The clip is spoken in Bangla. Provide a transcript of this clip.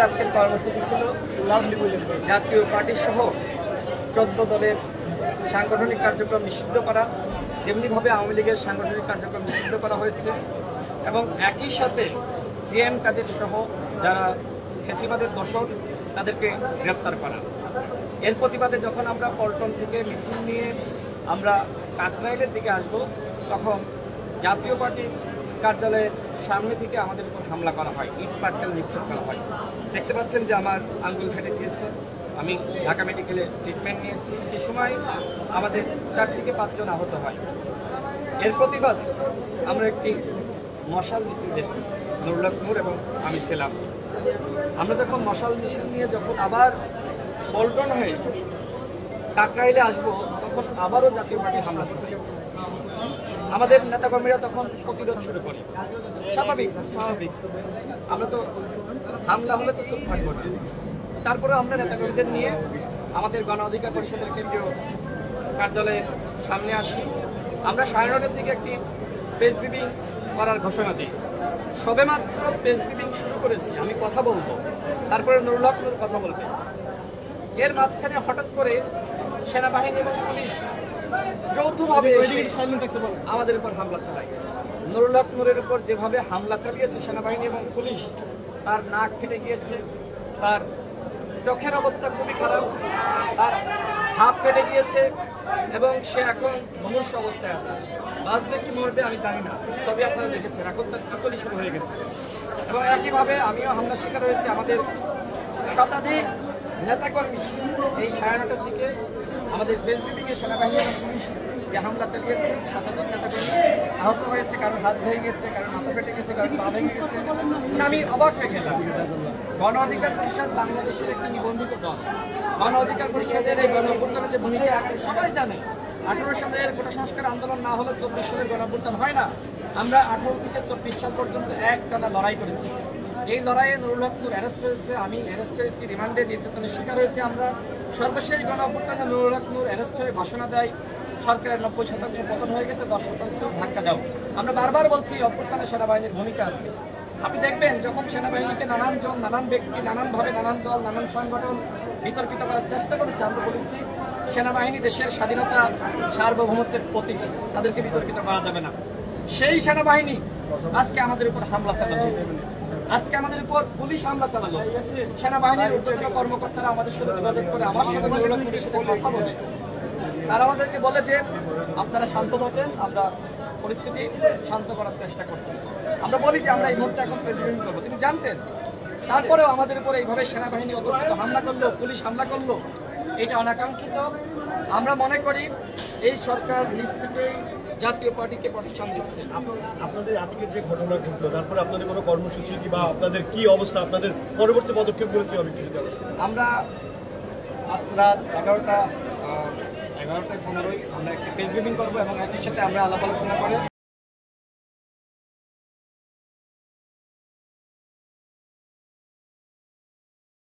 আজকের কর্মসূচি ছিল জাতীয় পার্টি সহ 14 দলের সাংগঠনিক কার্যক্রম নিষিদ্ধ করা, যেমনিভাবে আওয়ামী লীগের সাংগঠনিক কার্যক্রম নিষিদ্ধ করা হয়েছে এবং একই সাথে জিএম কাদের সহ যারা ফ্যাসিবাদের দোষর তাদেরকে গ্রেপ্তার করা। এর প্রতিবাদে যখন আমরা পল্টন থেকে মিছিল নিয়ে আমরা কাকরাইলের দিকে আসব, তখন জাতীয় পার্টির কার্যালয়ের সামনে থেকে আমাদের উপর হামলা করা হয়, ইট পাটকেল নিক্ষেপ করা হয়। দেখতে পাচ্ছেন যে আমার আঙ্গুল ফেটে গিয়েছে, আমি ঢাকা মেডিকেলে ট্রিটমেন্ট নিয়েছি। সেই সময় আমাদের 4 থেকে 5 জন আহত হয়। এর প্রতিবাদে আমরা একটি মশাল মিছিল দেখি, নুরুল হক নূর এবং আমি ছিলাম। আমরা যখন মশাল মিছিল নিয়ে যখন আবার পল্টন হয়ে কাকরাইলে আসবো, তখন আবারও জাতীয় পার্টি হামলা চালায়। আমাদের নেতাকর্মীরা তখন প্রতিরোধ শুরু করে। স্বাভাবিক, আমরা তো হামলা হলে তো চুপ থাকবো না। তারপরে আমরা নেতাকর্মীদের নিয়ে আমাদের গণ অধিকার পরিষদের কেন্দ্রীয় কার্যালয়ের সামনে আসি। আমরা 9:30টার দিকে একটি প্রেস ব্রিফিং করার ঘোষণা দিই। সবেমাত্র প্রেস ব্রিফিং শুরু করেছি, আমি কথা বলবো, তারপরে নুরুল হক নূর কথা বলবে। এর মাঝখানে হঠাৎ করে সেনাবাহিনী এবং পুলিশ যৌথভাবে আমাদের উপর হামলা চালায়। নুরুল হক নূরের উপর যেভাবে হামলা চালিয়েছে সেনাবাহিনী এবং পুলিশ, তার নাক ফেটে গিয়েছে, তার চোখের অবস্থা খুবই খারাপ, তার হাত ফেটে গিয়েছে এবং সে এখন মুমূর্ষ অবস্থায় আছে। বাঁচবে কি মরবে আমি জানি না, সবই আপনারা দেখেছেন। এখন তার খিচুড়ি শুরু হয়ে গেছে এবং একইভাবে আমিও হামলার শিকার হয়েছি। আমাদের শতাধিক নেতাকর্মী এই 9:30টার দিকে আমাদের প্রেস ব্রিফিংয়ে সেনাবাহিনী এবং পুলিশ যে হামলা চালিয়েছে, শতাধিক নেতাকর্মী আহত হয়েছে, কারণ হাত ভেঙে গেছে, কারণ মাথা ফেটে গেছে, কারণ পা ভেঙে গেছে। আমি অবাক হয়ে গেলাম। গণ অধিকার পরিষদ বাংলাদেশের একটি নিবন্ধিত দল। গণ অধিকার পরিষদের এই গণ অভ্যুত্থানের যে ভূমিকা সবাই জানে। 18 সালের কোটা সংস্কার আন্দোলন না হলে 24 সালের গণ অভ্যুত্থান হয় না। আমরা 18 থেকে 24 সাল পর্যন্ত একটানা লড়াই করেছি। এই লড়াইয়ে নুরুল হক নূর অ্যারেস্ট হয়েছে, আমি অ্যারেস্ট হয়েছি, রিমান্ডে নির্যাতনের শিকার হয়েছি আমরা। সর্বশেষ গণ অভ্যুত্থানে নুরুল হক নূর অ্যারেস্ট হয়ে ঘোষণা দেয় সরকারের 90% পতন হয়ে গেছে, 10% ধাক্কা দাও। আমরা বারবার বলছি অভ্যুত্থানে সেনাবাহিনীর ভূমিকা আছে। আপনি দেখবেন যখন সেনাবাহিনীকে নানান জন, নানান ব্যক্তি, নানানভাবে, নানান দল, নানান সংগঠন বিতর্কিত করার চেষ্টা করেছে, আমরা বলেছি সেনাবাহিনী দেশের স্বাধীনতা, সার্বভৌমত্বের প্রতীক, তাদেরকে বিতর্কিত করা যাবে না। সেই সেনাবাহিনী আজকে আমাদের উপর হামলা চালালো, আজকে আমাদের উপর পুলিশ হামলা চালালো। সেনাবাহিনীর ঊর্ধ্বতন কর্মকর্তারা আমাদের সাথে যোগাযোগ করে, আমার সাথে পুলিশের সাথে কথা বলে, তারা আমাদেরকে বলে যে আপনারা শান্ত থাকেন, আমরা পরিস্থিতি শান্ত করার চেষ্টা করছি। আমরা বলি যে আমরা এই মুহূর্তে এখন প্রেসিডেন্ট করবো, তিনি জানতেন। তারপরেও আমাদের উপরে এইভাবে সেনাবাহিনী অতর্কিত হামলা করলো, পুলিশ হামলা করলো, এটা অনাকাঙ্ক্ষিত। আমরা মনে করি এই সরকার নিজ থেকেই জাতীয় পার্টিকে প্রোটেকশন দিচ্ছে। আপনাদের আজকের যে ঘটনা ঘটলো, তারপরে আপনাদের কোনো কর্মসূচি বা আপনাদের কি অবস্থা, আপনাদের পরবর্তী পদক্ষেপ গুলোতে হবে? আমরা আজ রাত 11:15 আমরা একটি প্রেস ব্রিফিং করবো এবং একই সাথে আমরা আলাপ আলোচনা করে